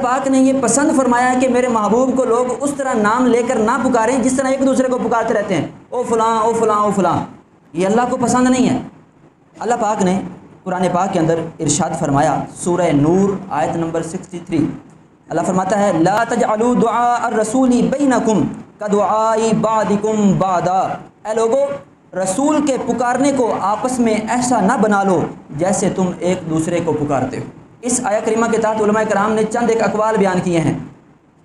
پاک نے یہ پسند فرمایا ہے کہ میرے محبوب کو لوگ اس طرح نام لے کر نہ پکاریں جس طرح ایک دوسرے کو پکارتے رہتے ہیں، او فلاں او فلاں او فلاں۔ یہ اللہ کو پسند نہیں ہے۔ اللہ پاک نے قرآن پاک کے اندر ارشاد فرمایا، سورہ نور آیت نمبر 63، اللہ فرماتا ہے لا تجعلوا دعاء الرسول بینکم کدعاء بعضکم بعضا، اے لوگو رسول کے پکارنے کو آپس میں ایسا نہ بنا لو جیسے تم ایک دوسرے کو پکارتے ہو۔ اس آیت کریمہ کے تحت علماء کرام نے چند ایک اقوال بیان کیے ہیں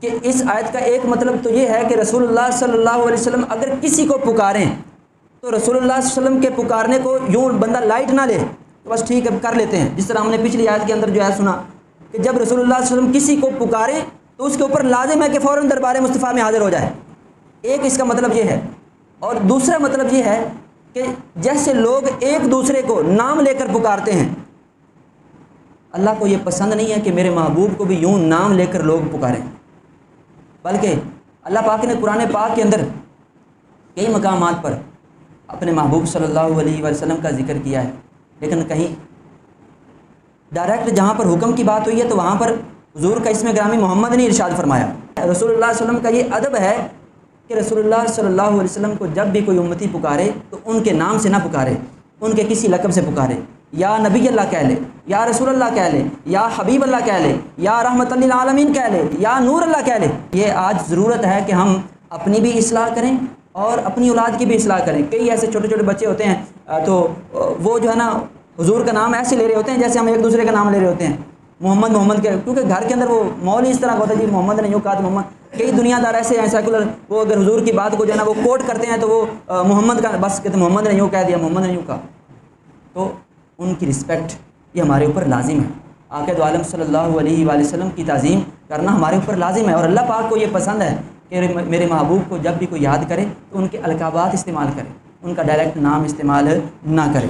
کہ اس آیت کا ایک مطلب تو یہ ہے کہ رسول اللہ صلی اللہ علیہ وسلم اگر کسی کو پکاریں تو رسول اللہ صلی اللہ علیہ وسلم کے پکارنے کو یوں بندہ لائٹ نہ لے تو بس ٹھیک ہے کر لیتے ہیں، جس طرح ہم نے پچھلی آیت کے اندر جو ہے سنا کہ جب رسول اللہ صلی اللہ علیہ وسلم کسی کو پکاریں تو اس کے اوپر لازم ہے کہ فوراً دربار مصطفیٰ میں حاضر ہو جائے۔ ایک اس کا مطلب یہ ہے، اور دوسرا مطلب یہ ہے کہ جیسے لوگ ایک دوسرے کو نام لے کر پکارتے ہیں، اللہ کو یہ پسند نہیں ہے کہ میرے محبوب کو بھی یوں نام لے کر لوگ پکاریں، بلکہ اللہ پاک نے قرآن پاک کے اندر کئی مقامات پر اپنے محبوب صلی اللہ علیہ وسلم کا ذکر کیا ہے، لیکن کہیں ڈائریکٹ جہاں پر حکم کی بات ہوئی ہے تو وہاں پر حضور کا اسم گرامی محمد نے ارشاد فرمایا۔ رسول اللہ صلی اللہ علیہ وسلم کا یہ ادب ہے کہ رسول اللہ صلی اللہ علیہ وسلم کو جب بھی کوئی امتی پکارے تو ان کے نام سے نہ پکارے، ان کے کسی لقب سے پکارے، یا نبی اللہ کہہ لے، یا رسول اللہ کہہ لے، یا حبیب اللہ کہہ لے، یا رحمت للعالمین کہہ لے، یا نور اللہ کہہ لے۔ یہ آج ضرورت ہے کہ ہم اپنی بھی اصلاح کریں اور اپنی اولاد کی بھی اصلاح کریں۔ کئی ایسے چھوٹے چھوٹے بچے ہوتے ہیں تو وہ جو ہے نا حضور کا نام ایسے لے رہے ہوتے ہیں جیسے ہم ایک دوسرے کا نام لے رہے ہوتے ہیں، محمد محمد کے، کیونکہ گھر کے اندر وہ ماحول ہی اس طرح کا ہوتا ہے، جی محمد نے یوں کہا تو محمد۔ کئی دنیا دار ایسے ہیں سیکولر، وہ اگر حضور کی بات کو جو ہے نا وہ کوٹ کرتے ہیں تو وہ محمد کا بس کہتے ہیں محمد نے یوں کہہ دیا، محمد نے یوں کہا، تو ان کی رسپیکٹ یہ ہمارے اوپر لازم ہے۔ آقا دو عالم صلی اللہ علیہ وآلہ وسلم کی تعظیم کرنا ہمارے اوپر لازم ہے، اور اللہ پاک کو یہ پسند ہے کہ میرے محبوب کو جب بھی کوئی یاد کرے تو ان کے القابات استعمال کرے، ان کا ڈائریکٹ نام استعمال نہ کرے۔